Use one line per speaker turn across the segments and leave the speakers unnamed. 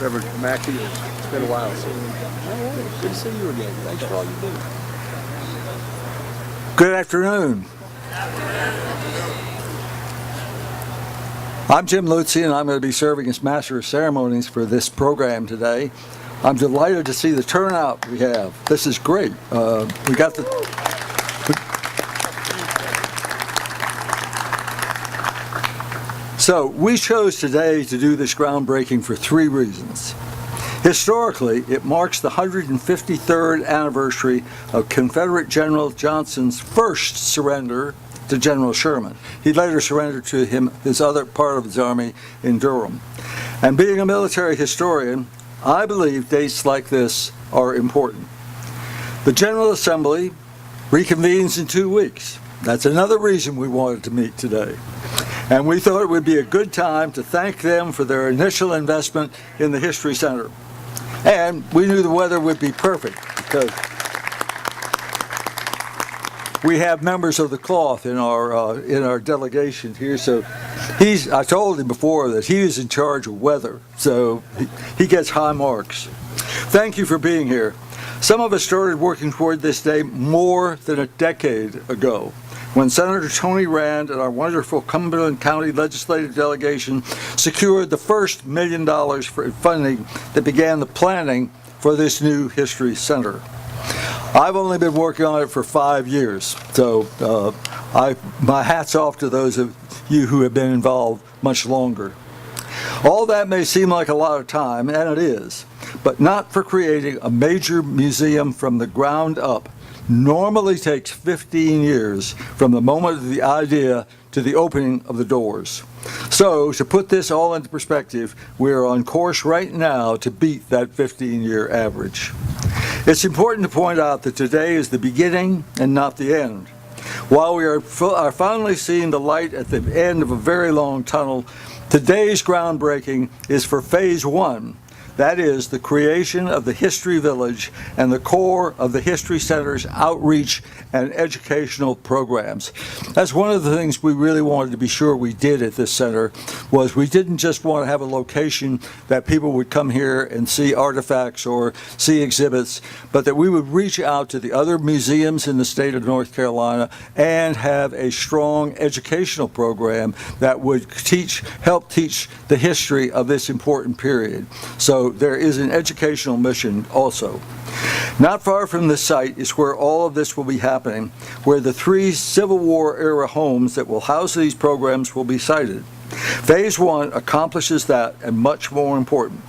Reverend Mackey. It's been a while. So, good to see you again. Thanks for all you do.
Good afternoon. I'm Jim Lutzy, and I'm going to be serving as Master of Ceremonies for this program today. I'm delighted to see the turnout we have. This is great. We got the... So we chose today to do this groundbreaking for three reasons. Historically, it marks the 153rd anniversary of Confederate General Johnson's first surrender to General Sherman. He later surrendered to him his other part of his army in Durham. And being a military historian, I believe dates like this are important. The General Assembly reconvenes in 2 weeks. That's another reason we wanted to meet today. And we thought it would be a good time to thank them for their initial investment in the History Center. And we knew the weather would be perfect because we have members of the cloth in our delegation here. So I told him before that he is in charge of weather, so he gets high marks. Thank you for being here. Some of us started working toward this day more than a decade ago, when Senator Tony Rand and our wonderful Cumberland County Legislative Delegation secured the first $1 million for funding that began the planning for this new History Center. I've only been working on it for 5 years, so my hat's off to those of you who have been involved much longer. All that may seem like a lot of time, and it is, but not for creating a major museum from the ground up. Normally takes 15 years from the moment of the idea to the opening of the doors. So, to put this all into perspective, we are on course right now to beat that 15-year average. It's important to point out that today is the beginning and not the end. While we are finally seeing the light at the end of a very long tunnel, today's groundbreaking is for Phase 1. That is the creation of the History Village and the core of the History Center's outreach and educational programs. That's one of the things we really wanted to be sure we did at this center, was we didn't just want to have a location that people would come here and see artifacts or see exhibits, but that we would reach out to the other museums in the state of North Carolina and have a strong educational program that would help teach the history of this important period. So there is an educational mission also. Not far from this site is where all of this will be happening, where the 3 Civil War era homes that will house these programs will be sited. Phase 1 accomplishes that and much more important.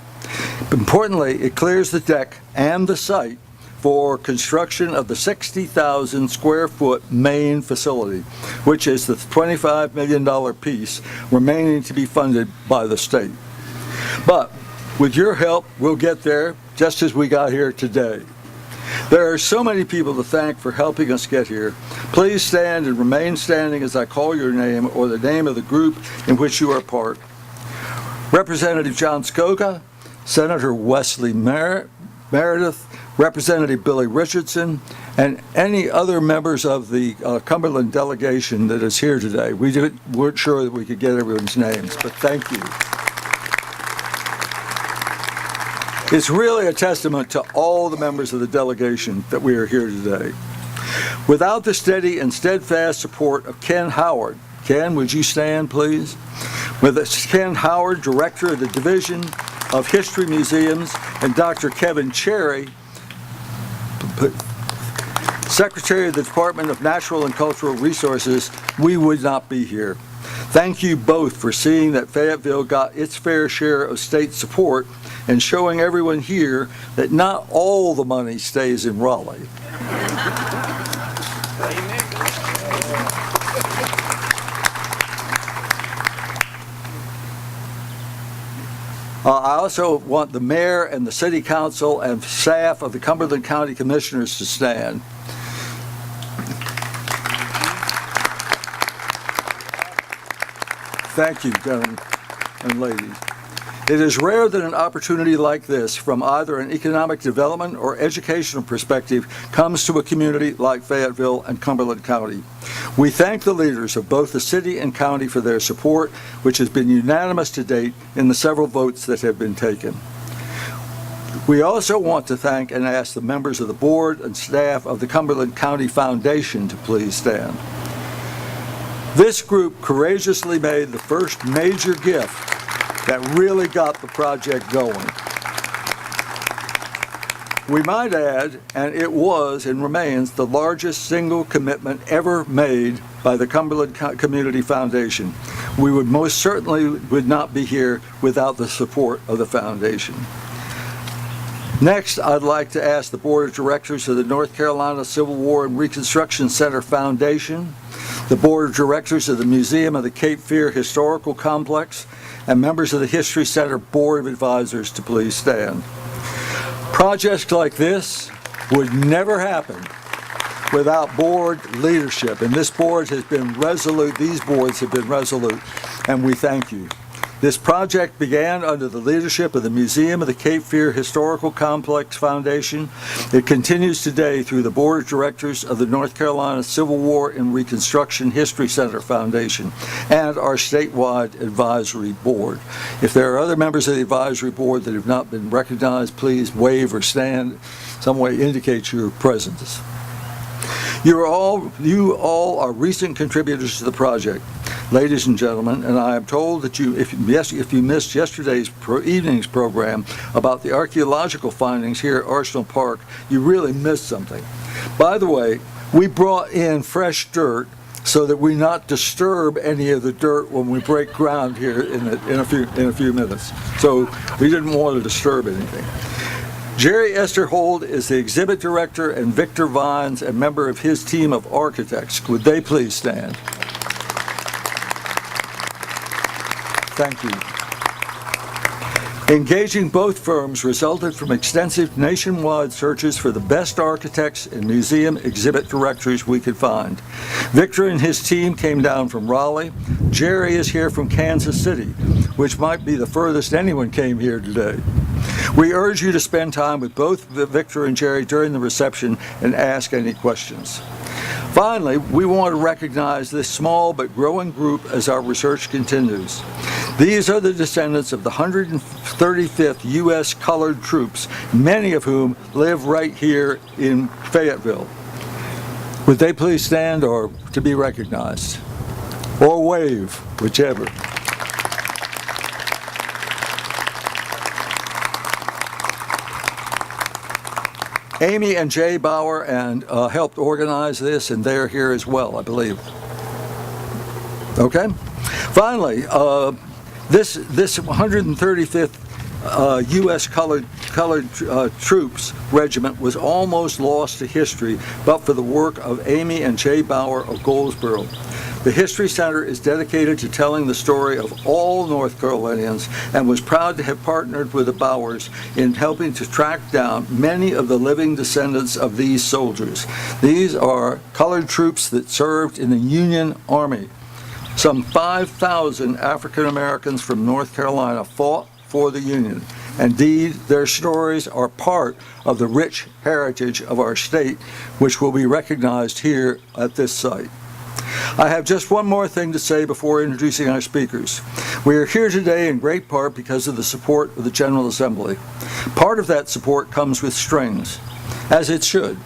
Importantly, it clears the deck and the site for construction of the 60,000 square foot main facility, which is the $25 million piece remaining to be funded by the state. But with your help, we'll get there just as we got here today. There are so many people to thank for helping us get here. Please stand and remain standing as I call your name or the name of the group in which you are part. Representative John Skoga, Senator Wesley Meredith, Representative Billy Richardson, and any other members of the Cumberland delegation that is here today. We weren't sure that we could get everyone's names, but thank you. It's really a testament to all the members of the delegation that we are here today. Without the steady and steadfast support of Ken Howard, Ken, would you stand, please? With Ken Howard, Director of the Division of History Museums, and Dr. Kevin Cherry, Secretary of the Department of Natural and Cultural Resources, we would not be here. Thank you both for seeing that Fayetteville got its fair share of state support and showing everyone here that not all the money stays in Raleigh. I also want the mayor and the city council and staff of the Cumberland County Commissioners to stand. Thank you, gentlemen and ladies. It is rare that an opportunity like this, from either an economic development or educational perspective, comes to a community like Fayetteville and Cumberland County. We thank the leaders of both the city and county for their support, which has been unanimous to date in the several votes that have been taken. We also want to thank and ask the members of the board and staff of the Cumberland County Foundation to please stand. This group courageously made the first major gift that really got the project going. We might add, and it was and remains the largest single commitment ever made by the Cumberland Community Foundation. We would most certainly would not be here without the support of the foundation. Next, I'd like to ask the Board of Directors of the North Carolina Civil War and Reconstruction Center Foundation, the Board of Directors of the Museum of the Cape Fear Historical Complex, and members of the History Center Board of Advisors to please stand. Projects like this would never happen without board leadership, and this board has been resolute, these boards have been resolute, and we thank you. This project began under the leadership of the Museum of the Cape Fear Historical Complex Foundation. It continues today through the Board of Directors of the North Carolina Civil War and Reconstruction History Center Foundation and our statewide advisory board. If there are other members of the advisory board that have not been recognized, please wave or stand, some way indicate your presence. You all are recent contributors to the project, ladies and gentlemen, and I am told that if you missed yesterday's evening's program about the archaeological findings here at Arsenal Park, you really missed something. By the way, we brought in fresh dirt so that we not disturb any of the dirt when we break ground here in a few minutes. So we didn't want to disturb anything. Jerry Esterhold is the exhibit director, and Victor Vines, a member of his team of architects. Would they please stand? Thank you. Engaging both firms resulted from extensive nationwide searches for the best architects and museum exhibit directors we could find. Victor and his team came down from Raleigh. Jerry is here from Kansas City, which might be the furthest anyone came here today. We urge you to spend time with both Victor and Jerry during the reception and ask any questions. Finally, we want to recognize this small but growing group as our research continues. These are the descendants of the 135th U.S. Colored Troops, many of whom live right here in Fayetteville. Would they please stand or to be recognized? Or wave, whichever. Amy and Jay Bauer helped organize this, and they're here as well, I believe. Okay? Finally, this 135th U.S. Colored Troops Regiment was almost lost to history, but for the work of Amy and Jay Bauer of Goldsboro. The History Center is dedicated to telling the story of all North Carolinians and was proud to have partnered with the Bauers in helping to track down many of the living descendants of these soldiers. These are colored troops that served in the Union Army. Some 5,000 African Americans from North Carolina fought for the Union. Indeed, their stories are part of the rich heritage of our state, which will be recognized here at this site. I have just one more thing to say before introducing our speakers. We are here today in great part because of the support of the General Assembly. Part of that support comes with strings, as it should.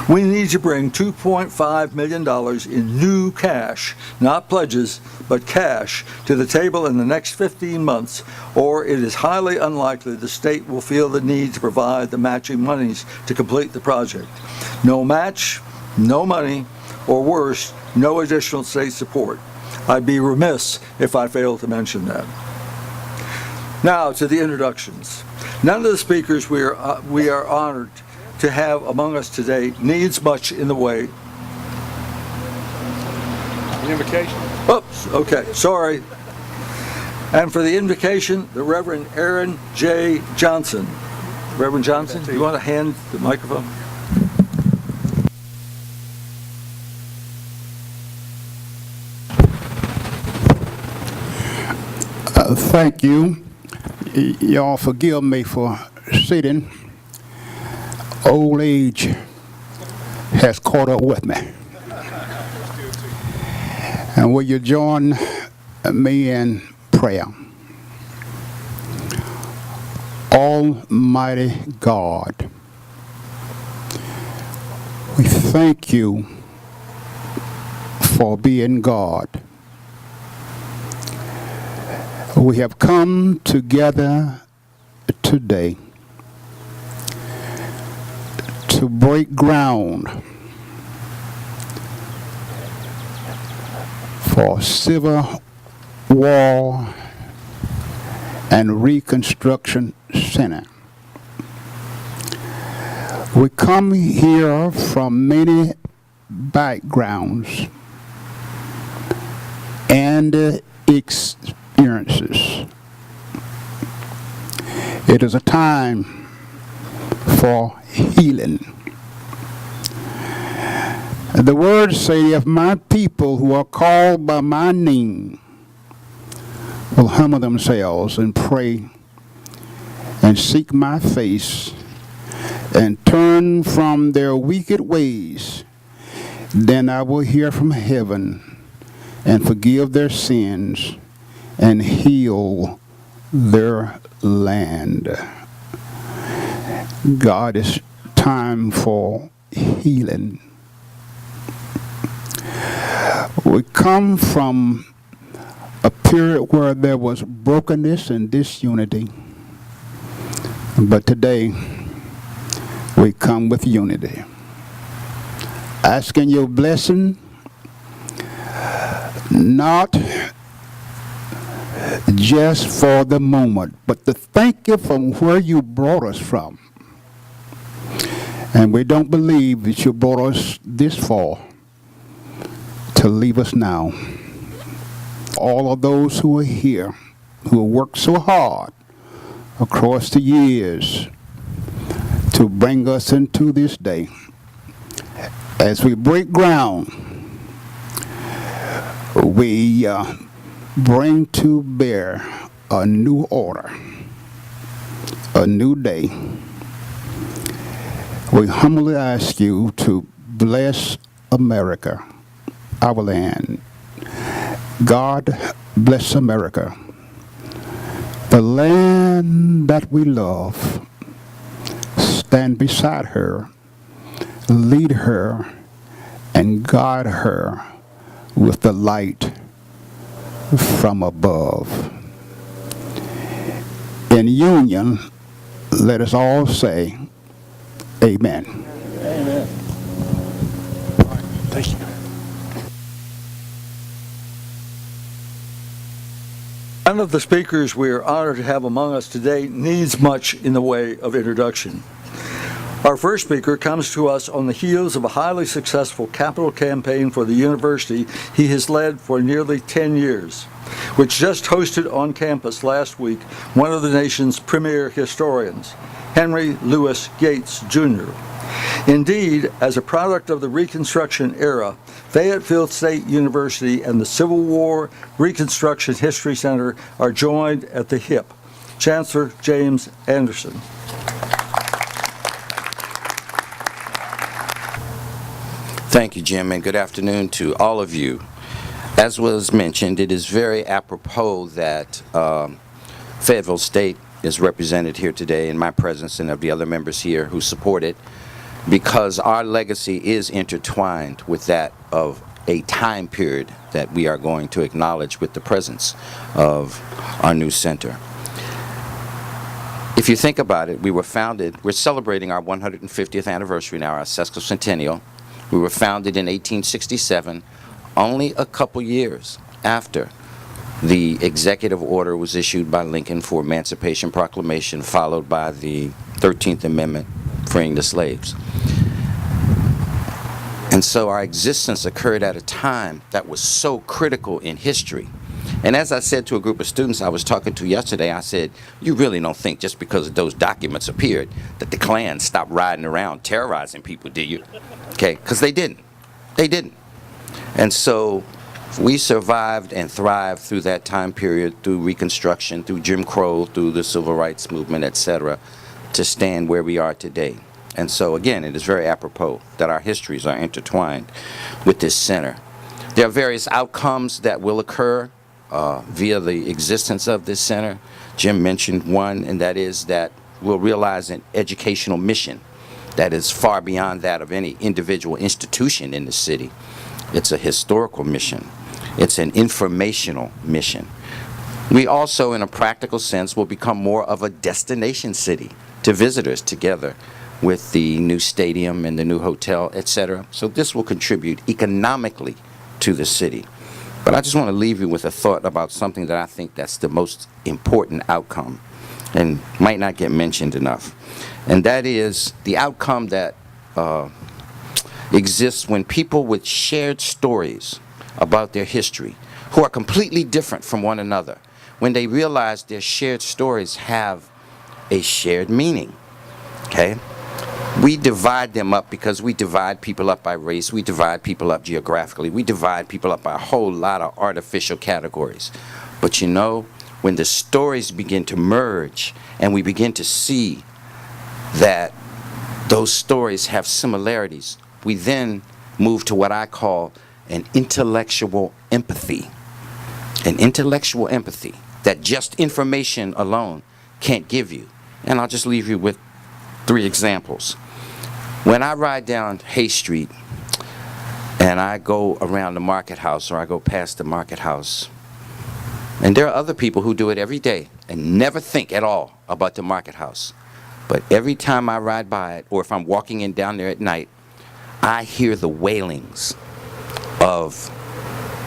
We need to bring $2.5 million in new cash, not pledges, but cash, to the table in the next 15 months, or it is highly unlikely the state will feel the need to provide the matching monies to complete the project. No match, no money, or worse, no additional state support. I'd be remiss if I failed to mention that. Now to the introductions. None of the speakers we are honored to have among us today needs much in the way.
An invocation.
Oops, okay, sorry. And for the invocation, the Reverend Aaron J. Johnson. Reverend Johnson, do you want to hand the microphone?
Thank you. Y'all forgive me for sitting. Old age has caught up with me. And will you join me in prayer? Almighty God, we thank you for being God. We have come together today to break ground for Civil War and Reconstruction Center. We come here from many backgrounds and experiences. It is a time for healing. The words say, if my people who are called by my name will humble themselves and pray and seek my face and turn from their wicked ways, then I will hear from heaven and forgive their sins and heal their land. God, it's time for healing. We come from a period where there was brokenness and disunity, but today we come with unity, asking your blessing, not just for the moment, but to thank you from where you brought us from. And we don't believe that you brought us this far to leave us now. All of those who are here, who have worked so hard across the years to bring us into this day, as we break ground, we bring to bear a new order, a new day. We humbly ask you to bless America, our land. God bless America, the land that we love. Stand beside her, lead her, and guide her with the light from above. In union, let us all say, amen.
Amen. Thank you.
One of the speakers we are honored to have among us today needs much in the way of introduction. Our first speaker comes to us on the heels of a highly successful capital campaign for the university he has led for nearly 10 years, which just hosted on campus last week one of the nation's premier historians, Henry Louis Gates, Jr. Indeed, as a product of the Reconstruction era, Fayetteville State University and the Civil War Reconstruction History Center are joined at the hip. Chancellor James Anderson.
Thank you, Jim, and good afternoon to all of you. As was mentioned, it is very apropos that Fayetteville State is represented here today in my presence and of the other members here who support it, because our legacy is intertwined with that of a time period that we are going to acknowledge with the presence of our new center. If you think about it, we're celebrating our 150th anniversary now, our sesquicentennial. We were founded in 1867, only a couple years after the executive order was issued by Lincoln for Emancipation Proclamation, followed by the 13th Amendment freeing the slaves. And so our existence occurred at a time that was so critical in history. And as I said to a group of students I was talking to yesterday, I said, you really don't think just because those documents appeared that the Klan stopped riding around terrorizing people, do you? Okay, because they didn't. They didn't. And so we survived and thrived through that time period, through Reconstruction, through Jim Crow, through the Civil Rights Movement, etc., to stand where we are today. And so, again, it is very apropos that our histories are intertwined with this center. There are various outcomes that will occur via the existence of this center. Jim mentioned one, and that is that will realize an educational mission that is far beyond that of any individual institution in the city. It's a historical mission. It's an informational mission. We also, in a practical sense, will become more of a destination city to visitors, together with the new stadium and the new hotel, etc. So this will contribute economically to the city. But I just want to leave you with a thought about something that I think that's the most important outcome and might not get mentioned enough. And that is the outcome that exists when people with shared stories about their history, who are completely different from one another, when they realize their shared stories have a shared meaning, okay? We divide them up because we divide people up by race, we divide people up geographically, we divide people up by a whole lot of artificial categories. But you know, when the stories begin to merge and we begin to see that those stories have similarities, we then move to what I call an intellectual empathy. An intellectual empathy that just information alone can't give you. And I'll just leave you with 3 examples. When I ride down Hay Street and I go around the market house, or I go past the market house, and there are other people who do it every day and never think at all about the market house. But every time I ride by it, or if I'm walking in down there at night, I hear the wailings of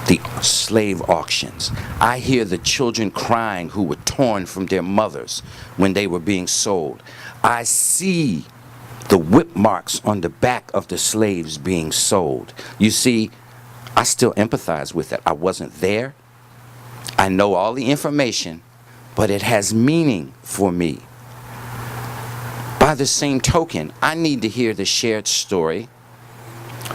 the slave auctions. I hear the children crying who were torn from their mothers when they were being sold. I see the whip marks on the back of the slaves being sold. You see, I still empathize with it. I wasn't there. I know all the information, but it has meaning for me. By the same token, I need to hear the shared story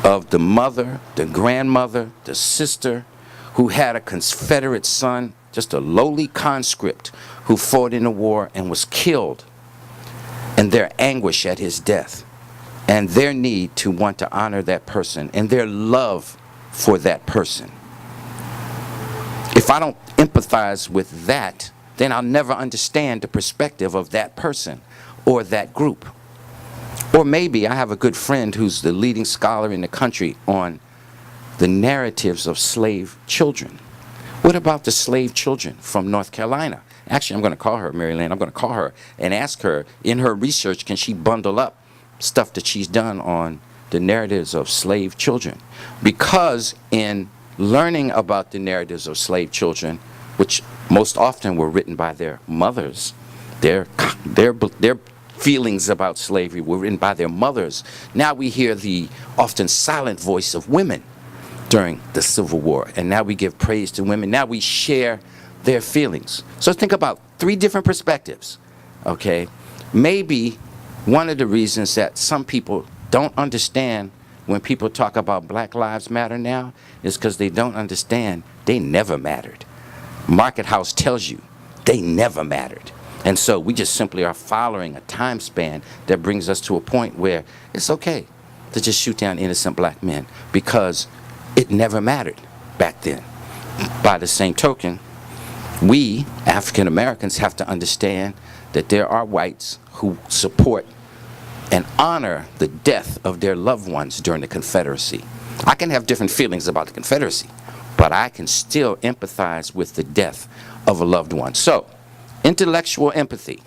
of the mother, the grandmother, the sister who had a Confederate son, just a lowly conscript who fought in the war and was killed, and their anguish at his death, and their need to want to honor that person, and their love for that person. If I don't empathize with that, then I'll never understand the perspective of that person or that group. Or maybe I have a good friend who's the leading scholar in the country on the narratives of slave children. What about the slave children from North Carolina? Actually, I'm going to call her, Mary Lynn. I'm going to call her and ask her, in her research, can she bundle up stuff that she's done on the narratives of slave children? Because in learning about the narratives of slave children, which most often were written by their mothers, their feelings about slavery were written by their mothers. Now we hear the often silent voice of women during the Civil War, and now we give praise to women. Now we share their feelings. So think about 3 different perspectives, okay? Maybe one of the reasons that some people don't understand when people talk about Black Lives Matter now is because they don't understand they never mattered. Market House tells you they never mattered. And so we just simply are following a time span that brings us to a point where it's okay to just shoot down innocent black men because it never mattered back then. By the same token, we, African Americans, have to understand that there are whites who support and honor the death of their loved ones during the Confederacy. I can have different feelings about the Confederacy, but I can still empathize with the death of a loved one. So, intellectual empathy,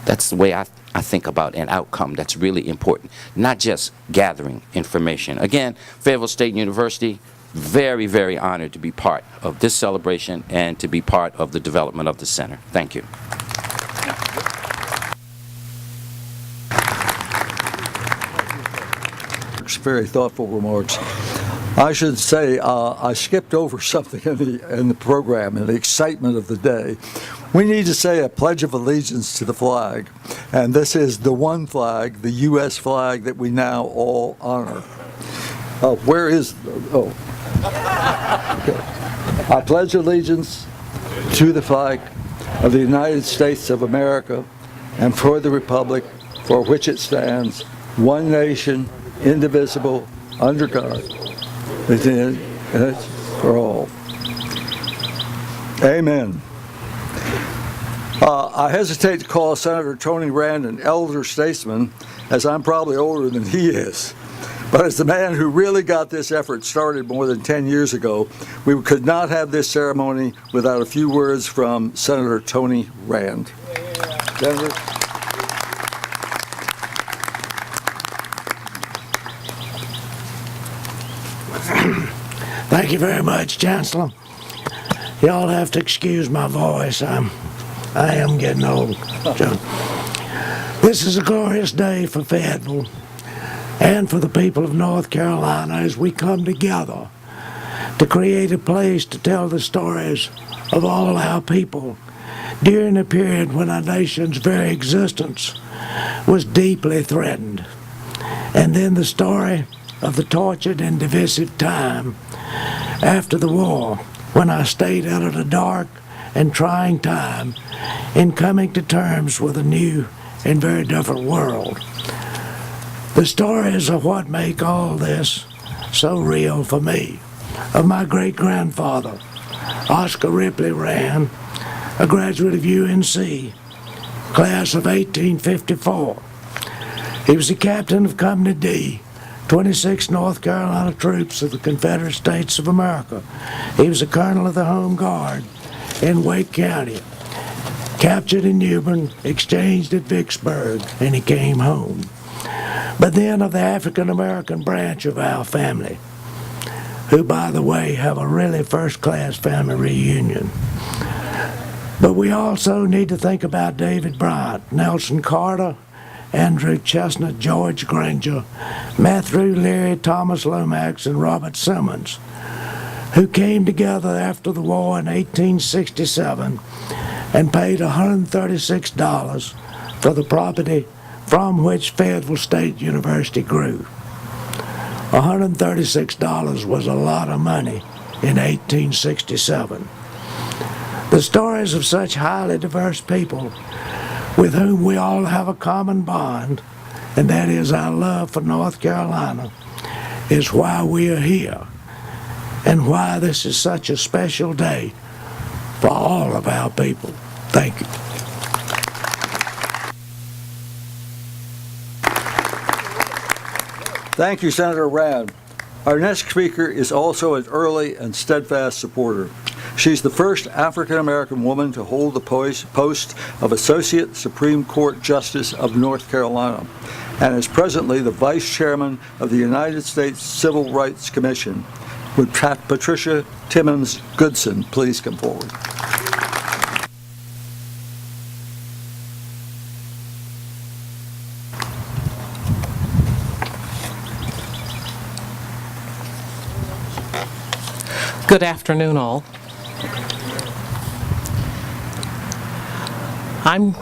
that's the way I think about an outcome that's really important, not just gathering information. Again, Fayetteville State University, very, very honored to be part of this celebration and to be part of the development of the center. Thank you.
Very thoughtful remarks. I should say I skipped over something in the program in the excitement of the day. We need to say a Pledge of Allegiance to the flag, and this is the one flag, the U.S. flag, that we now all honor. Where is? Oh, okay. I pledge allegiance to the flag of the United States of America and for the republic for which it stands, one nation, indivisible, under God, and it's for all. Amen. I hesitate to call Senator Tony Rand an elder statesman, as I'm probably older than he is. But as the man who really got this effort started more than 10 years ago, we could not have this ceremony without a few words from Senator Tony Rand. Senator?
Thank you very much, Chancellor. Y'all have to excuse my voice. I am getting old. So, this is a glorious day for Fayetteville and for the people of North Carolina as we come together to create a place to tell the stories of all our people during a period when our nation's very existence was deeply threatened. And then the story of the tortured and divisive time after the war, when I stayed out of the dark and trying time in coming to terms with a new and very different world. The stories are what make all this so real for me. Of my great-grandfather, Oscar Ripley Rand, a graduate of UNC, class of 1854. He was the captain of Company D, 26 North Carolina troops of the Confederate States of America. He was a colonel of the Home Guard in Wake County, captured in New Bern, exchanged at Vicksburg, and he came home. But then of the African-American branch of our family, who, by the way, have a really first-class family reunion. But we also need to think about David Bryant, Nelson Carter, Andrew Chestnut, George Granger, Matthew Leary, Thomas Lomax, and Robert Simmons, who came together after the war in 1867 and paid $136 for the property from which Fayetteville State University grew. $136 was a lot of money in 1867. The stories of such highly diverse people with whom we all have a common bond, and that is our love for North Carolina, is why we are here and why this is such a special day for all of our people. Thank you.
Thank you, Senator Rand. Our next speaker is also an early and steadfast supporter. She's the first African-American woman to hold the post of Associate Supreme Court Justice of North Carolina, and is presently the Vice Chairman of the United States Civil Rights Commission. Would Patricia Timmons Goodson please come forward?
Good afternoon, all. I'm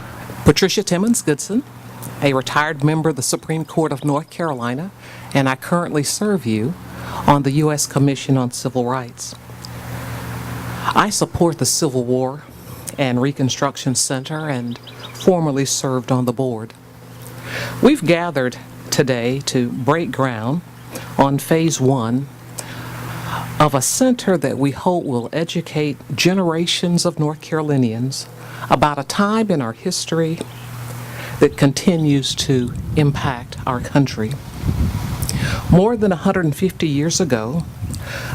Patricia Timmons Goodson, a retired member of the Supreme Court of North Carolina, and I currently serve you on the U.S. Commission on Civil Rights. I support the Civil War and Reconstruction Center and formerly served on the board. We've gathered today to break ground on Phase 1 of a center that we hope will educate generations of North Carolinians about a time in our history that continues to impact our country. More than 150 years ago,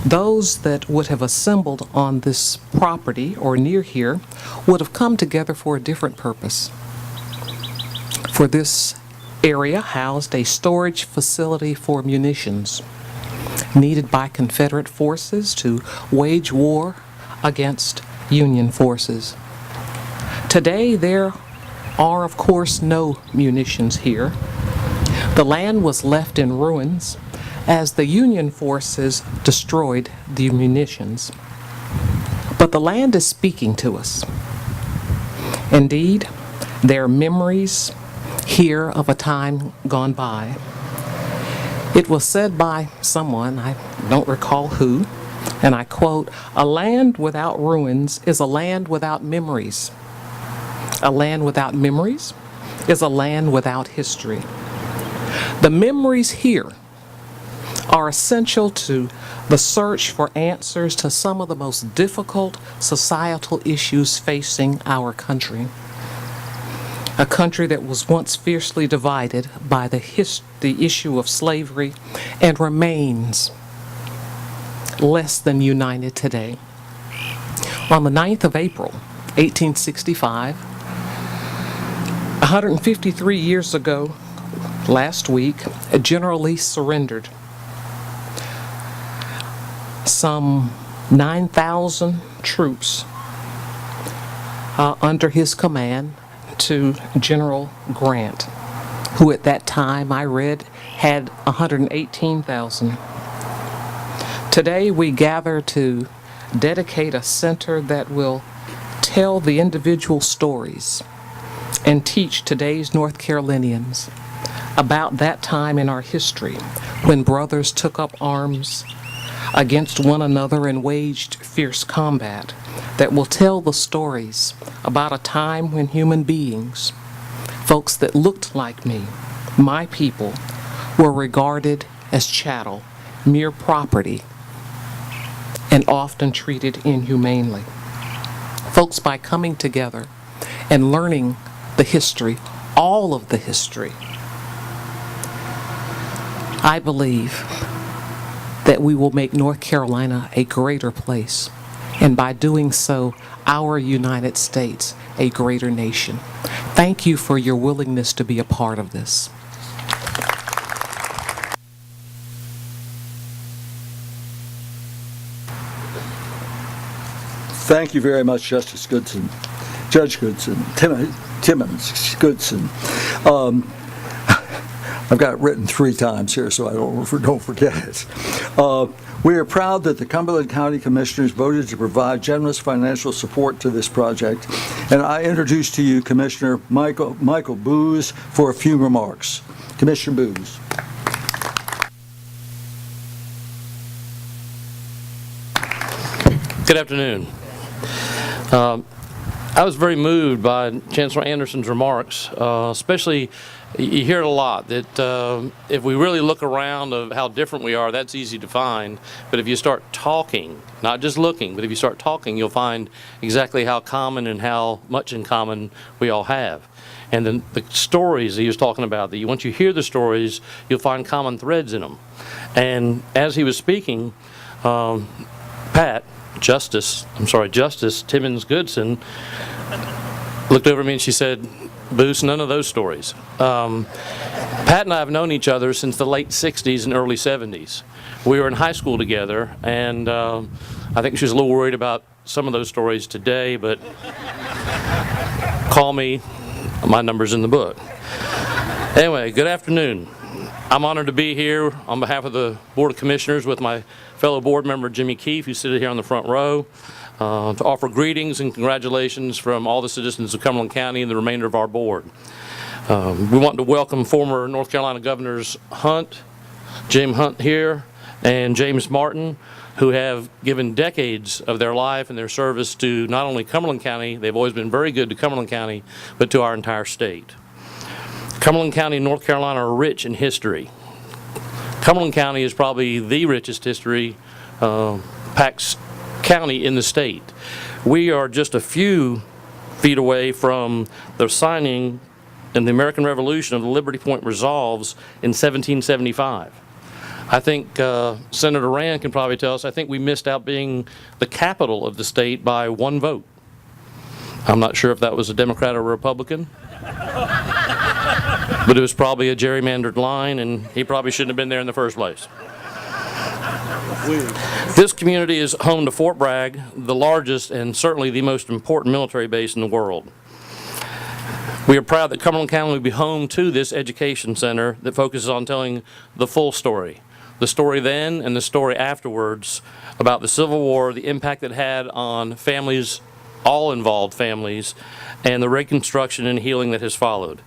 those that would have assembled on this property or near here would have come together for a different purpose. For this area housed a storage facility for munitions needed by Confederate forces to wage war against Union forces. Today, there are, of course, no munitions here. The land was left in ruins as the Union forces destroyed the munitions. But the land is speaking to us. Indeed, there are memories here of a time gone by. It was said by someone, I don't recall who, and I quote, "A land without ruins is a land without memories. A land without memories is a land without history." The memories here are essential to the search for answers to some of the most difficult societal issues facing our country. a country that was once fiercely divided by the issue of slavery and remains less than united today. On the 9th of April, 1865, 153 years ago, last week, General Lee surrendered. Some 9,000 troops under his command to General Grant, who at that time I read had 118,000. Today we gather to dedicate a center that will tell the individual stories and teach today's North Carolinians about that time in our history when brothers took up arms against one another and waged fierce combat, that will tell the stories about a time when human beings, folks that looked like me, my people, were regarded as chattel, mere property, and often treated inhumanely. Folks, by coming together and learning the history, all of the history, I believe that we will make North Carolina a greater place, and by doing so, our United States a greater nation. Thank you for your willingness to be a part of this.
Thank you very much, Justice Goodson, Judge Goodson, Timmons Goodson. I've got it written 3 times here, so I don't forget it. We are proud that the Cumberland County Commissioners voted to provide generous financial support to this project, and I introduce to you Commissioner Michael Booz for a few remarks. Commissioner Booz.
Good afternoon. I was very moved by Chancellor Anderson's remarks, especially you hear it a lot that if we really look around of how different we are, that's easy to find. But if you start talking, not just looking, but if you start talking, you'll find exactly how common and how much in common we all have. And then the stories that he was talking about, that once you hear the stories, you'll find common threads in them. And as he was speaking, Justice Timmons Goodson looked over at me and she said, Booth, none of those stories. Pat and I have known each other since the late 60s and early 70s. We were in high school together, and I think she was a little worried about some of those stories today, but call me, my number's in the book. Anyway, good afternoon. I'm honored to be here on behalf of the Board of Commissioners with my fellow board member Jimmy Keefe, who's seated here on the front row, to offer greetings and congratulations from all the citizens of Cumberland County and the remainder of our board. We want to welcome former North Carolina Governors Jim Hunt here, and James Martin, who have given decades of their life and their service to not only Cumberland County, they've always been very good to Cumberland County, but to our entire state. Cumberland County and North Carolina are rich in history. Cumberland County is probably the richest history packed county in the state. We are just a few feet away from the signing in the American Revolution of the Liberty Point Resolves in 1775. I think Senator Rand can probably tell us, I think we missed out being the capital of the state by 1 vote. I'm not sure if that was a Democrat or a Republican, but it was probably a gerrymandered line, and he probably shouldn't have been there in the first place. This community is home to Fort Bragg, the largest and certainly the most important military base in the world. We are proud that Cumberland County will be home to this education center that focuses on telling the full story. The story then and the story afterwards about the Civil War, the impact it had on families, all involved families, and the reconstruction and healing that has followed.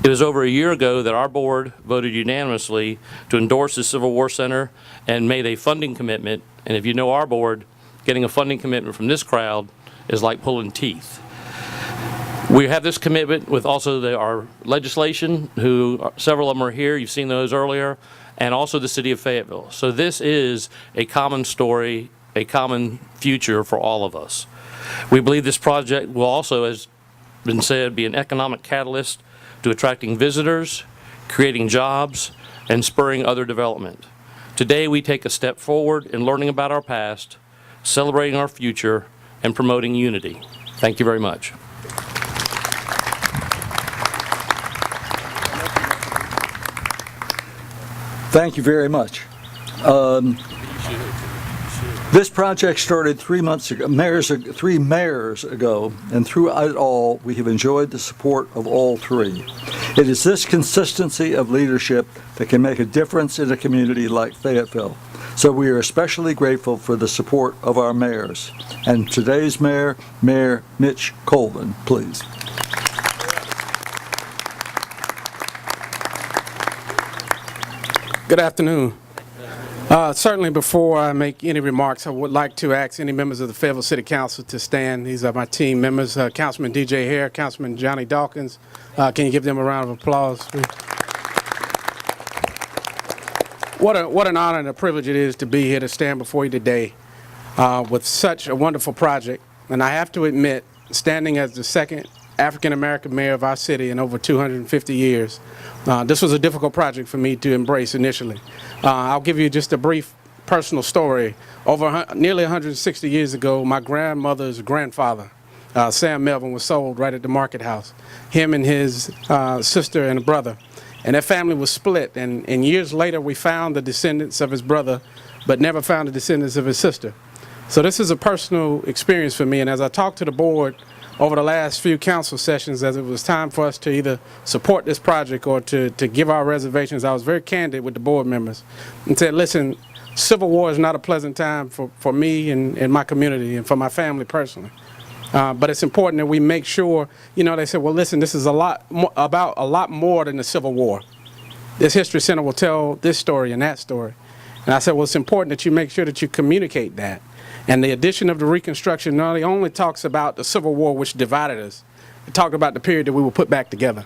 It was over a year ago that our board voted unanimously to endorse the Civil War Center and made a funding commitment. And if you know our board, getting a funding commitment from this crowd is like pulling teeth. We have this commitment with also our legislation, several of them are here, you've seen those earlier, and also the city of Fayetteville. So this is a common story, a common future for all of us. We believe this project will also, as been said, be an economic catalyst to attracting visitors, creating jobs, and spurring other development. Today, we take a step forward in learning about our past, celebrating our future, and promoting unity. Thank you very much.
Thank you very much. This project started 3 months ago, three mayors ago, and throughout it all, we have enjoyed the support of all three. It is this consistency of leadership that can make a difference in a community like Fayetteville. So we are especially grateful for the support of our mayors. And today's mayor, Mayor Mitch Colvin, please.
Good afternoon. Certainly before I make any remarks, I would like to ask any members of the Fayetteville City Council to stand. These are my team members, Councilman DJ Hare, Councilman Johnny Dawkins. Can you give them a round of applause, please? What an honor and a privilege it is to be here to stand before you today with such a wonderful project. And I have to admit, standing as the second African-American mayor of our city in over 250 years, this was a difficult project for me to embrace initially. I'll give you just a brief personal story. Over nearly 160 years ago, my grandmother's grandfather, Sam Melvin, was sold right at the market house. Him and his sister and a brother. And that family was split. And years later, we found the descendants of his brother, but never found the descendants of his sister. So this is a personal experience for me. And as I talked to the board over the last few council sessions, as it was time for us to either support this project or to give our reservations, I was very candid with the board members and said, listen, Civil War is not a pleasant time for me and my community and for my family personally. But it's important that we make sure, they said, well, listen, this is about a lot more than the Civil War. This History Center will tell this story and that story. And I said, well, it's important that you make sure that you communicate that. And the addition of the Reconstruction not only talks about the Civil War, which divided us, it talked about the period that we were put back together.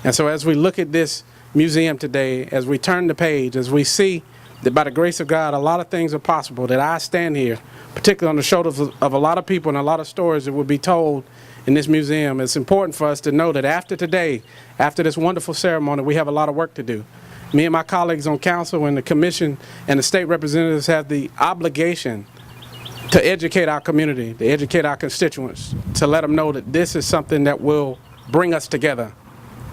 And so as we look at this museum today, as we turn the page, as we see that by the grace of God, a lot of things are possible, that I stand here, particularly on the shoulders of a lot of people and a lot of stories that will be told in this museum, it's important for us to know that after today, after this wonderful ceremony, we have a lot of work to do. Me and my colleagues on council and the commission and the state representatives have the obligation to educate our community, to educate our constituents, to let them know that this is something that will bring us together,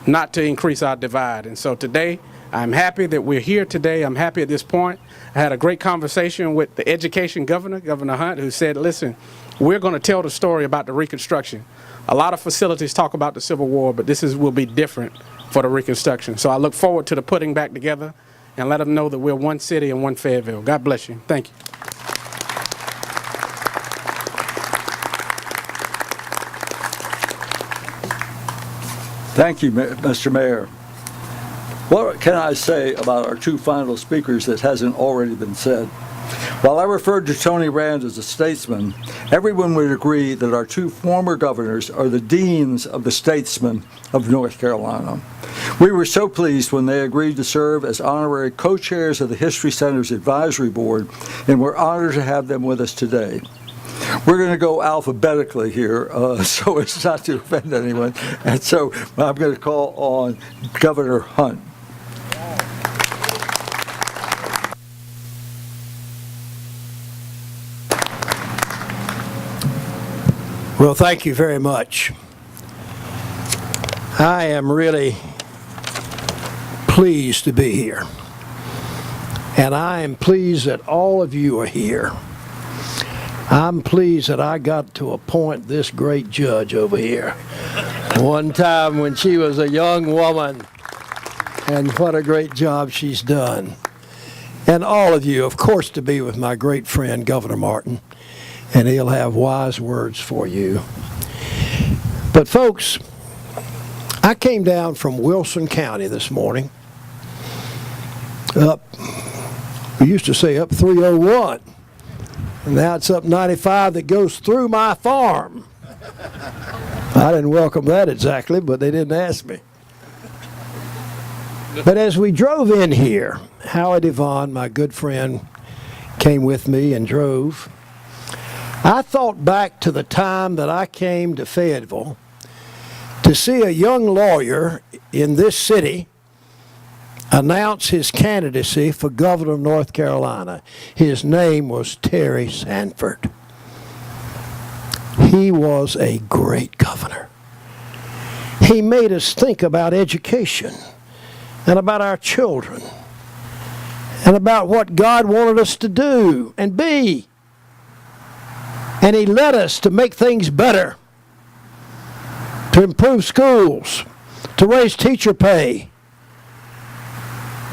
not to increase our divide. And so today, I'm happy that we're here today. I'm happy at this point. I had a great conversation with the education governor, Governor Hunt, who said, listen, we're going to tell the story about the Reconstruction. A lot of facilities talk about the Civil War, but this will be different for the Reconstruction. So I look forward to the putting back together and let them know that we're one city and one Fayetteville. God bless you. Thank you.
Thank you, Mr. Mayor. What can I say about our two final speakers that hasn't already been said? While I referred to Tony Rand as a statesman, everyone would agree that our two former governors are the deans of the statesmen of North Carolina. We were so pleased when they agreed to serve as honorary co-chairs of the History Center's advisory board, and we're honored to have them with us today. We're going to go alphabetically here, so as not to offend anyone. And so I'm going to call on Governor Hunt.
Well, thank you very much. I am really pleased to be here. And I am pleased that all of you are here. I'm pleased that I got to appoint this great judge over here one time when she was a young woman, and what a great job she's done. And all of you, of course, to be with my great friend, Governor Martin, and he'll have wise words for you. But folks, I came down from Wilson County this morning, we used to say up 301. Now it's up 95 that goes through my farm. I didn't welcome that exactly, but they didn't ask me. But as we drove in here, Howard Yvonne, my good friend, came with me and drove. I thought back to the time that I came to Fayetteville to see a young lawyer in this city announce his candidacy for governor of North Carolina. His name was Terry Sanford. He was a great governor. He made us think about education and about our children and about what God wanted us to do and be. And he led us to make things better, to improve schools, to raise teacher pay.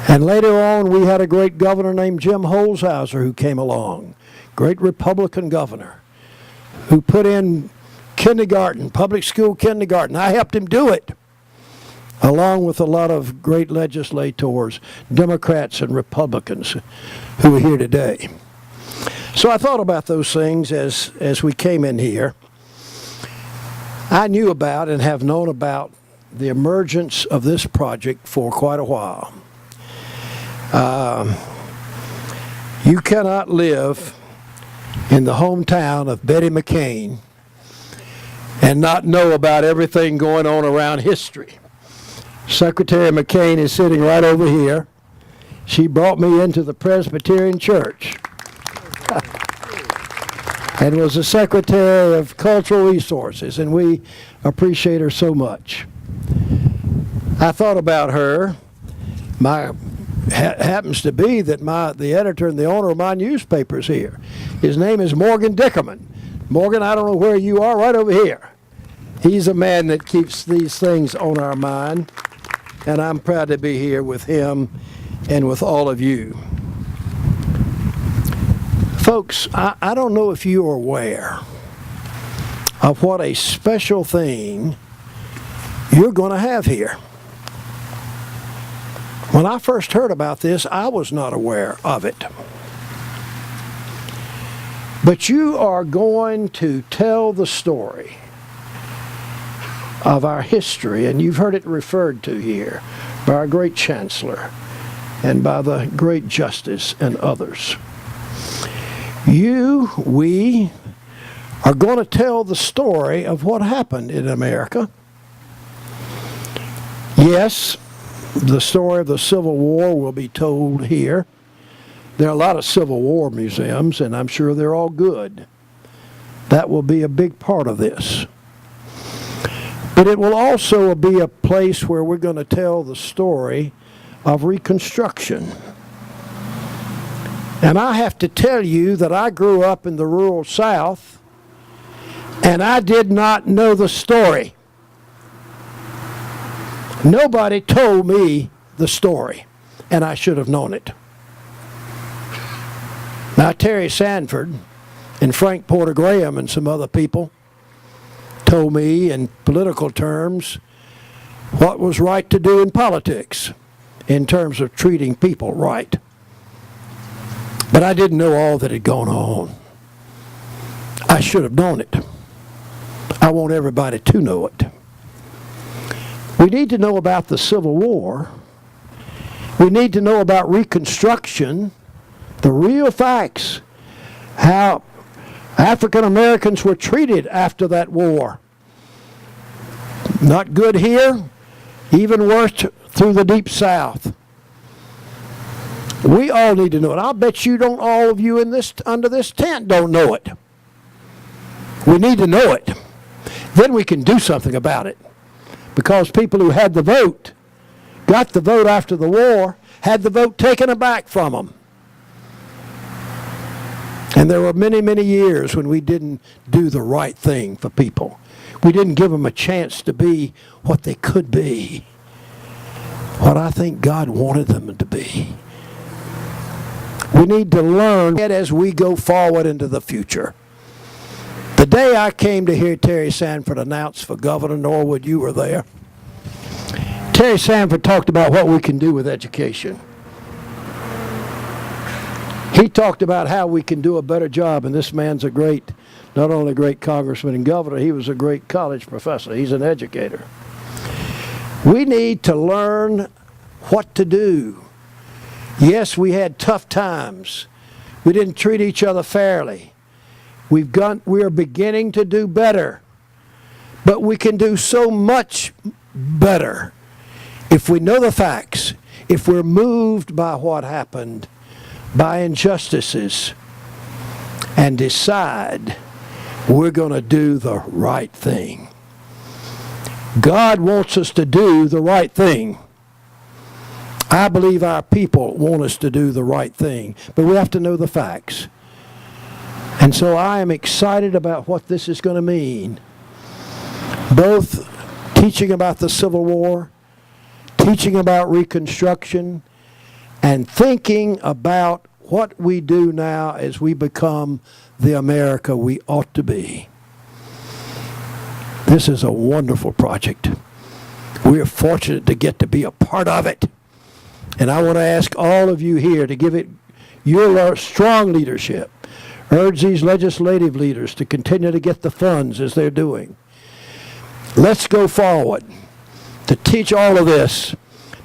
And later on, we had a great governor named Jim Holzhauser who came along, great Republican governor, who put in kindergarten, public school kindergarten. I helped him do it, along with a lot of great legislators, Democrats and Republicans who are here today. So I thought about those things as we came in here. I knew about and have known about the emergence of this project for quite a while. You cannot live in the hometown of Betty McCain and not know about everything going on around history. Secretary McCain is sitting right over here. She brought me into the Presbyterian Church and was the Secretary of Cultural Resources, and we appreciate her so much. I thought about her. Happens to be that the editor and the owner of my newspaper is here. His name is Morgan Dickerman. Morgan, I don't know where you are, right over here. He's a man that keeps these things on our mind, and I'm proud to be here with him and with all of you. Folks, I don't know if you are aware of what a special thing you're going to have here. When I first heard about this, I was not aware of it. But you are going to tell the story of our history, and you've heard it referred to here by our great chancellor and by the great justice and others. We are going to tell the story of what happened in America. Yes, the story of the Civil War will be told here. There are a lot of Civil War museums, and I'm sure they're all good. That will be a big part of this. But it will also be a place where we're going to tell the story of Reconstruction. And I have to tell you that I grew up in the rural South, and I did not know the story. Nobody told me the story, and I should have known it. Now, Terry Sanford and Frank Porter Graham and some other people told me in political terms what was right to do in politics in terms of treating people right. But I didn't know all that had gone on. I should have known it. I want everybody to know it. We need to know about the Civil War. We need to know about Reconstruction, the real facts, how African Americans were treated after that war. Not good here, even worse through the Deep South. We all need to know it. I'll bet you don't, all of you in this under this tent don't know it. We need to know it. Then we can do something about it. Because people who had the vote, got the vote after the war, had the vote taken back from them. And there were many, many years when we didn't do the right thing for people. We didn't give them a chance to be what they could be, what I think God wanted them to be. We need to learn as we go forward into the future. The day I came to hear Terry Sanford announce for Governor Norwood, you were there. Terry Sanford talked about what we can do with education. He talked about how we can do a better job, and this man's a great, not only a great congressman and governor, he was a great college professor. He's an educator. We need to learn what to do. Yes, we had tough times. We didn't treat each other fairly. We are beginning to do better. But we can do so much better if we know the facts, if we're moved by what happened, by injustices, and decide we're going to do the right thing. God wants us to do the right thing. I believe our people want us to do the right thing, but we have to know the facts. And so I am excited about what this is going to mean. Both teaching about the Civil War, teaching about Reconstruction, and thinking about what we do now as we become the America we ought to be. This is a wonderful project. We are fortunate to get to be a part of it. And I want to ask all of you here to give it your strong leadership. Urge these legislative leaders to continue to get the funds as they're doing. Let's go forward to teach all of this,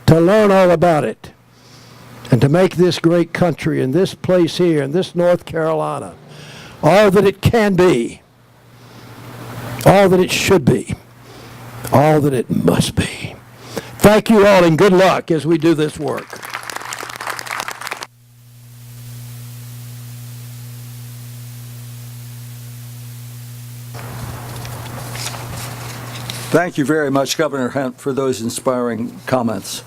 to learn all about it, and to make this great country and this place here and this North Carolina all that it can be, all that it should be, all that it must be. Thank you all and good luck as we do this work.
Thank you very much, Governor Hunt, for those inspiring comments.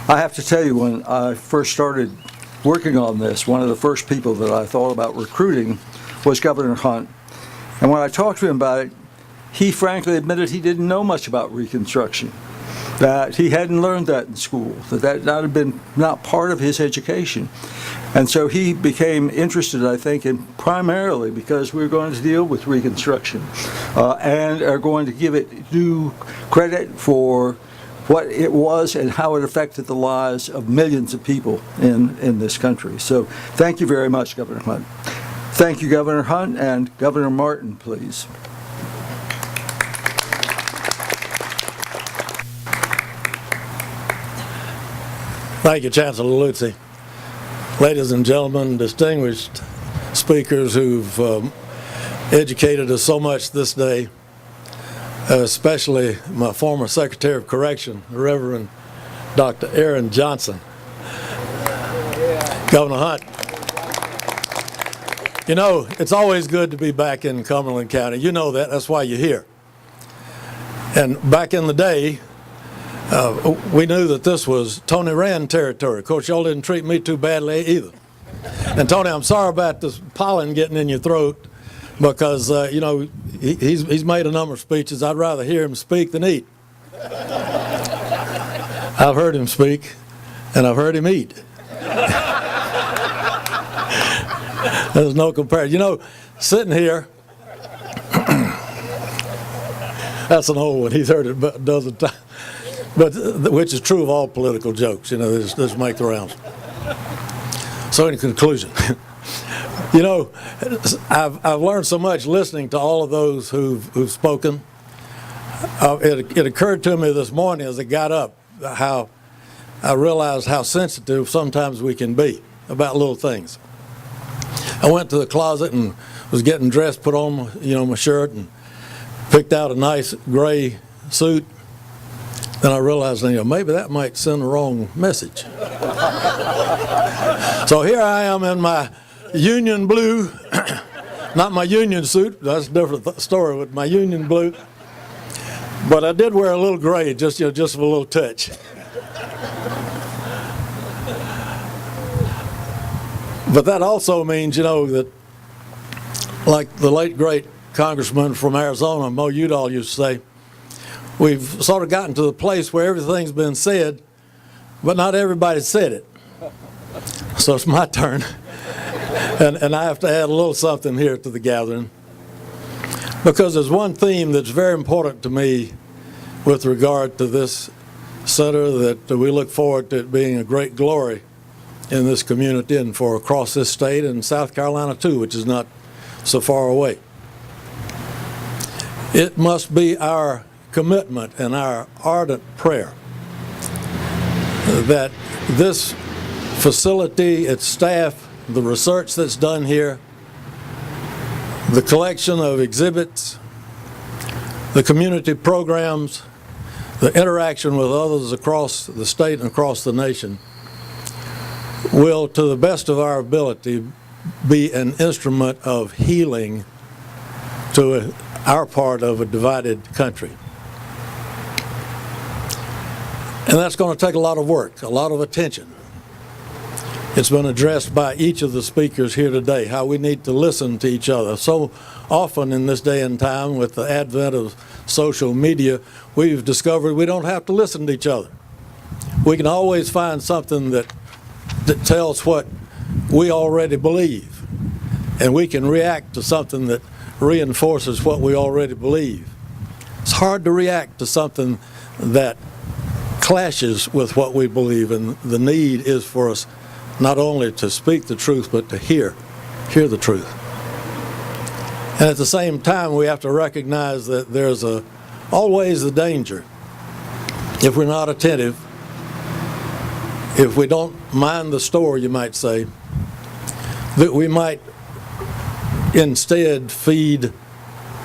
I have to tell you, when I first started working on this, one of the first people that I thought about recruiting was Governor Hunt. And when I talked to him about it, he frankly admitted he didn't know much about Reconstruction, that he hadn't learned that in school, that had been not part of his education. And so he became interested, I think, in primarily because we're going to deal with Reconstruction and are going to give it due credit for what it was and how it affected the lives of millions of people in this country. So thank you very much, Governor Hunt. Thank you, Governor Hunt, and Governor Martin, please.
Thank you, Chancellor Luzzi. Ladies and gentlemen, distinguished speakers who've educated us so much this day, especially my former Secretary of Correction, the Reverend Dr. Aaron Johnson. Governor Hunt, you know, it's always good to be back in Cumberland County. You know that. That's why you're here. And back in the day, we knew that this was Tony Rand territory. Of course, y'all didn't treat me too badly either. And Tony, I'm sorry about this pollen getting in your throat because, you know, he's made a number of speeches. I'd rather hear him speak than eat. I've heard him speak, and I've heard him eat. There's no comparison. You know, sitting here, that's an old one. He's heard it a dozen times. But which is true of all political jokes, you know, just make the rounds. So in conclusion, you know, I've learned so much listening to all of those who've spoken. It occurred to me this morning as I got up how I realized how sensitive sometimes we can be about little things. I went to the closet and was getting dressed, put on my shirt, and picked out a nice gray suit. Then I realized, maybe that might send the wrong message. So here I am in my union blue, not my union suit, that's a different story with my union blue. But I did wear a little gray, just a little touch. But that also means, that like the late great congressman from Arizona, Mo Udall, used to say, we've sort of gotten to the place where everything's been said, but not everybody said it. So it's my turn. And I have to add a little something here to the gathering. Because there's one theme that's very important to me with regard to this center that we look forward to it being a great glory in this community and for across this state and South Carolina too, which is not so far away. It must be our commitment and our ardent prayer that this facility, its staff, the research that's done here, the collection of exhibits, the community programs, the interaction with others across the state and across the nation will, to the best of our ability, be an instrument of healing to our part of a divided country. And that's going to take a lot of work, a lot of attention. It's been addressed by each of the speakers here today, how we need to listen to each other. So often in this day and time, with the advent of social media, we've discovered we don't have to listen to each other. We can always find something that tells what we already believe, and we can react to something that reinforces what we already believe. It's hard to react to something that clashes with what we believe, and the need is for us not only to speak the truth, but to hear the truth. And at the same time, we have to recognize that there's always the danger, if we're not attentive, if we don't mind the store, you might say, that we might instead feed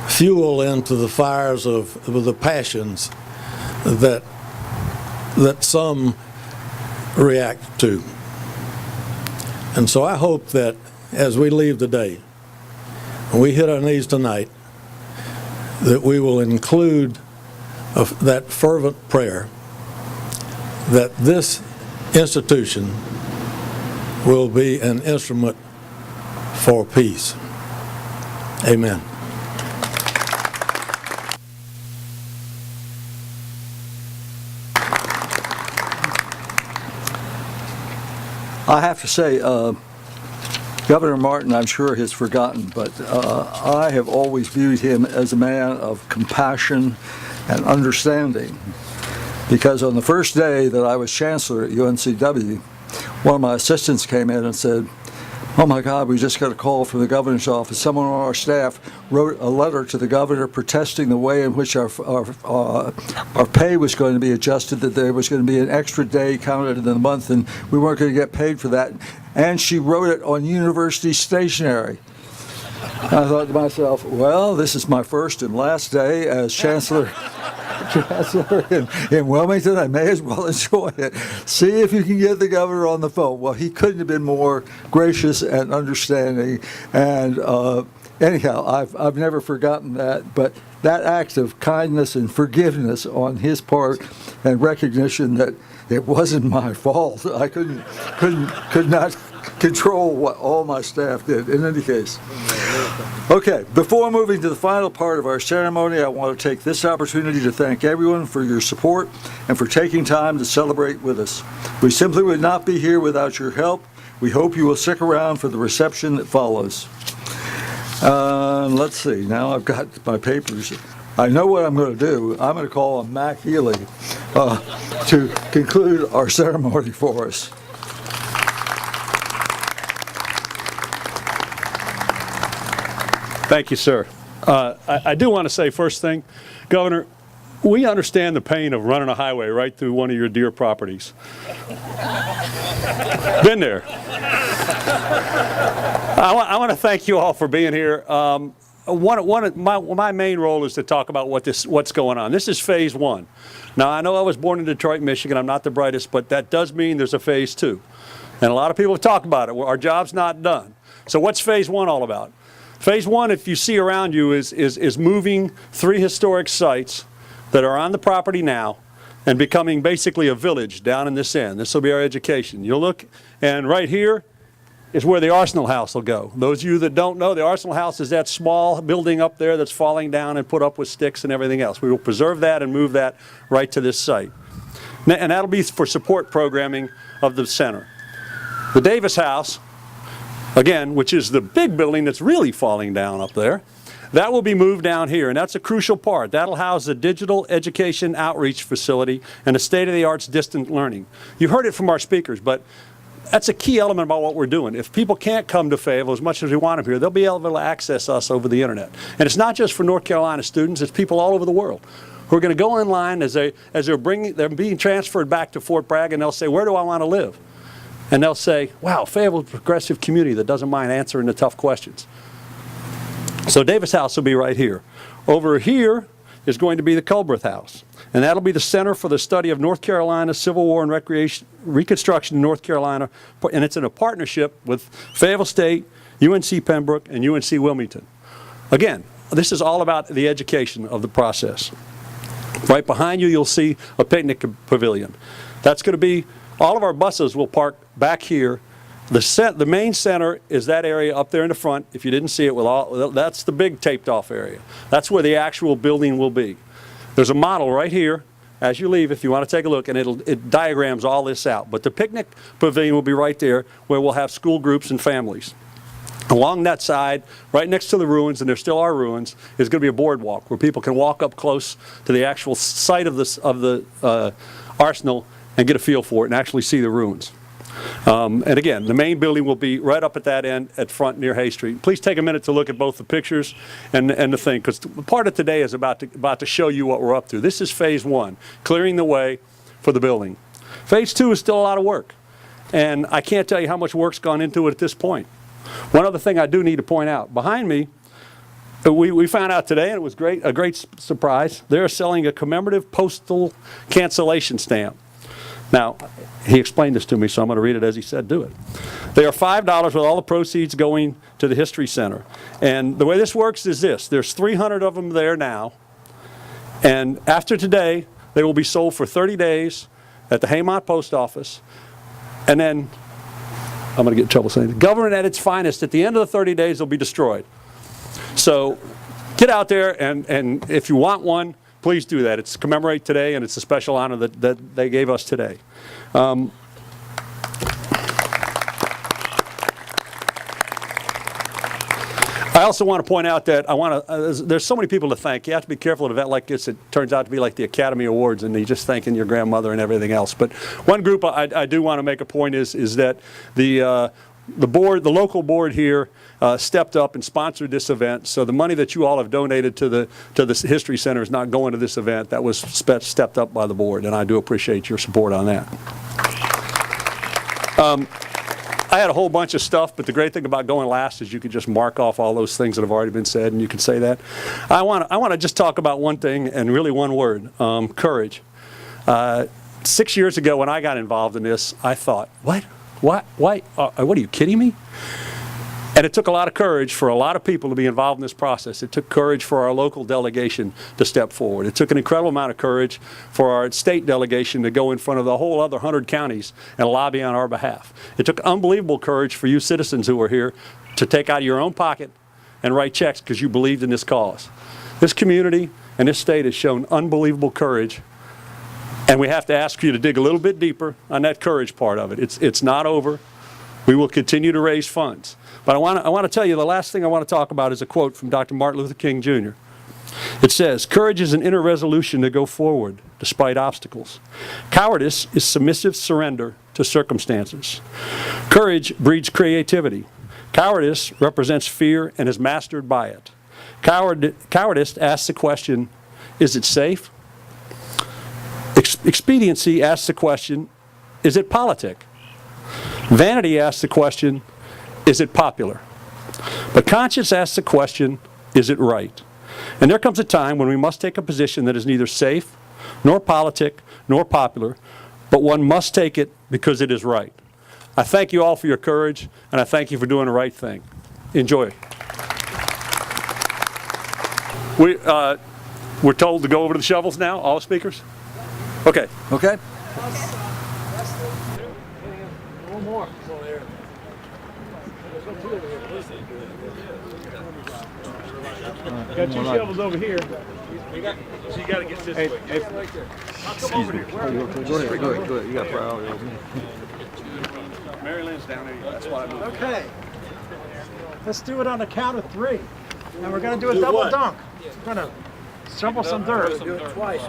fuel into the fires of the passions that some react to. And so I hope that as we leave today, when we hit our knees tonight, that we will include that fervent prayer that this institution will be an instrument for peace. Amen.
I have to say, Governor Martin, I'm sure, has forgotten, but I have always viewed him as a man of compassion and understanding. Because on the first day that I was chancellor at UNCW, one of my assistants came in and said, "Oh my God, we just got a call from the governor's office. Someone on our staff wrote a letter to the governor protesting the way in which our pay was going to be adjusted, that there was going to be an extra day counted in the month and we weren't going to get paid for that. And she wrote it on university stationery." I thought to myself, well, this is my first and last day as chancellor in Wilmington. I may as well enjoy it. See if you can get the governor on the phone. Well, he couldn't have been more gracious and understanding. And anyhow, I've never forgotten that. But that act of kindness and forgiveness on his part, and recognition that it wasn't my fault. I could not control what all my staff did. In any case. Okay, before moving to the final part of our ceremony, I want to take this opportunity to thank everyone for your support and for taking time to celebrate with us. We simply would not be here without your help. We hope you will stick around for the reception that follows. Let's see, now I've got my papers. I know what I'm going to do. I'm going to call on Mac Healy to conclude our ceremony for us.
Thank you, sir. I do want to say first thing, Governor, we understand the pain of running a highway right through one of your dear properties. Been there. I want to thank you all for being here. My main role is to talk about what's going on. This is phase one. Now, I know I was born in Detroit, Michigan. I'm not the brightest, but that does mean there's a phase two. And a lot of people have talked about it. Our job's not done. So what's phase one all about? Phase one, if you see around you, is moving 3 historic sites that are on the property now and becoming basically a village down in this end. This will be our education. You'll look, and right here is where the Arsenal House will go. Those of you that don't know, the Arsenal House is that small building up there that's falling down and put up with sticks and everything else. We will preserve that and move that right to this site. And that'll be for support programming of the center. The Davis House, again, which is the big building that's really falling down up there, that will be moved down here, and that's a crucial part. That'll house a digital education outreach facility and a state-of-the-art distant learning. You've heard it from our speakers, but that's a key element about what we're doing. If people can't come to Fayetteville as much as we want them here, they'll be able to access us over the internet. And it's not just for North Carolina students, it's people all over the world who are going to go online as they're being transferred back to Fort Bragg, and they'll say, where do I want to live? And they'll say, wow, Fayetteville's a progressive community that doesn't mind answering the tough questions. So Davis House will be right here. Over here, is going to be the Culbreth House. And that'll be the Center for the Study of North Carolina Civil War and Reconstruction in North Carolina. And it's in a partnership with Fayetteville State, UNC Pembroke, and UNC Wilmington. Again, this is all about the education of the process. Right behind you, you'll see a picnic pavilion. That's going to be, all of our buses will park back here. The main center is that area up there in the front. If you didn't see it, that's the big taped off area. That's where the actual building will be. There's a model right here as you leave if you want to take a look, and it diagrams all this out. But the picnic pavilion will be right there where we'll have school groups and families. Along that side, right next to the ruins, and there still are ruins, is going to be a boardwalk where people can walk up close to the actual site of the arsenal and get a feel for it and actually see the ruins. And again, the main building will be right up at that end at front near Hay Street. Please take a minute to look at both the pictures and the thing, because part of today is about to show you what we're up to. This is phase 1, clearing the way for the building. Phase 2 is still a lot of work, and I can't tell you how much work's gone into it at this point. One other thing I do need to point out, behind me, we found out today, and it was a great surprise, they're selling a commemorative postal cancellation stamp. Now, he explained this to me, so I'm going to read it as he said do it. They are $5 with all the proceeds going to the History Center. And the way this works is this. There's 300 of them there now. And after today, they will be sold for 30 days at the Haymont Post Office. And then, I'm going to get in trouble saying, the government at its finest, at the end of the 30 days, they'll be destroyed. So get out there, and if you want one, please do that. It's commemorate today, and it's a special honor that they gave us today. I also want to point out that there's so many people to thank. You have to be careful at an event like this. It turns out to be like the Academy Awards, and you're just thanking your grandmother and everything else. But one group I do want to make a point is that the local board here stepped up and sponsored this event. So the money that you all have donated to the History Center is not going to this event. That was stepped up by the board, and I do appreciate your support on that. I had a whole bunch of stuff, but the great thing about going last is you can just mark off all those things that have already been said, and you can say that. I want to just talk about one thing, and really one word, courage. 6 years ago when I got involved in this, I thought, what? What are you kidding me? And it took a lot of courage for a lot of people to be involved in this process. It took courage for our local delegation to step forward. It took an incredible amount of courage for our state delegation to go in front of the whole other 100 counties and lobby on our behalf. It took unbelievable courage for you citizens who were here to take out of your own pocket and write checks because you believed in this cause. This community and this state has shown unbelievable courage, and we have to ask you to dig a little bit deeper on that courage part of it. It's not over. We will continue to raise funds. But I want to tell you, the last thing I want to talk about is a quote from Dr. Martin Luther King Jr. It says, "Courage is an inner resolution to go forward despite obstacles. Cowardice is submissive surrender to circumstances. Courage breeds creativity. Cowardice represents fear and is mastered by it. Cowardice asks the question, is it safe? Expediency asks the question, is it politic? Vanity asks the question, is it popular? But conscience asks the question, is it right? And there comes a time when we must take a position that is neither safe, nor politic, nor popular, but one must take it because it is right." I thank you all for your courage, and I thank you for doing the right thing. Enjoy. We're told to go over to the shovels now, all the speakers? Okay.
Okay.
One more. Got two shovels over here.
So you got to get this way.
Excuse me. Go ahead. You got priority over me.
Mary Lynn's down there. That's why I moved.
Okay. Let's do it on the count of 3. And we're going to do a double dunk. We're going to shovel some dirt. Do it twice.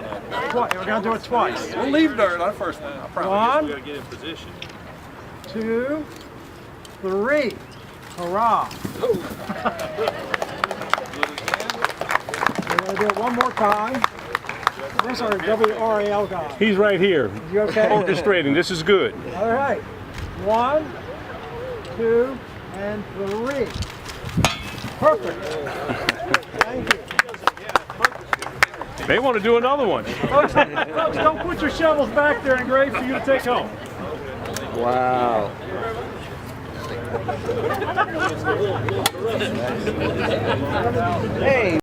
We're going to do it twice.
We'll leave dirt on the first one. I promise.
1,
We got to get in position.
2, 3. Hurrah. We're going to do it one more time. Where's our WRAL guy?
He's right here.
You okay?
Orchestrating. This is good.
All right. 1, 2, and 3. Perfect. Thank you.
They want to do another one. Folks, don't put your shovels back there and grave for you to take home.
Wow. Hey.